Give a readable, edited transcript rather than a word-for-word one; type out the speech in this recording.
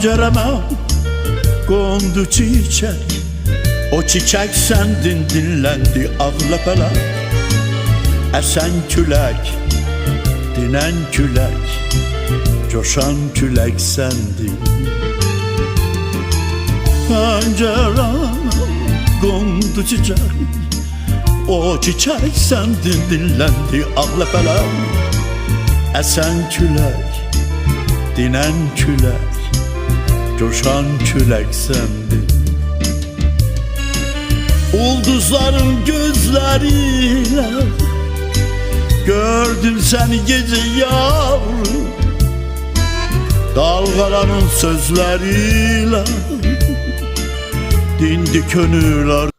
Pencereme kondu çiçek, o çiçek sendin, dinlendi ağlapalar. Esen külek, dinen külek, coşan külek sendin. Pencereme kondu çiçek, o çiçek sendin, dinlendi ağlapalar. Esen külek, dinen külek, coşan külek sendin. Ulduzların gözleriyle gördüm seni gece yavrum, dalgaların sözleriyle dindi gönüller.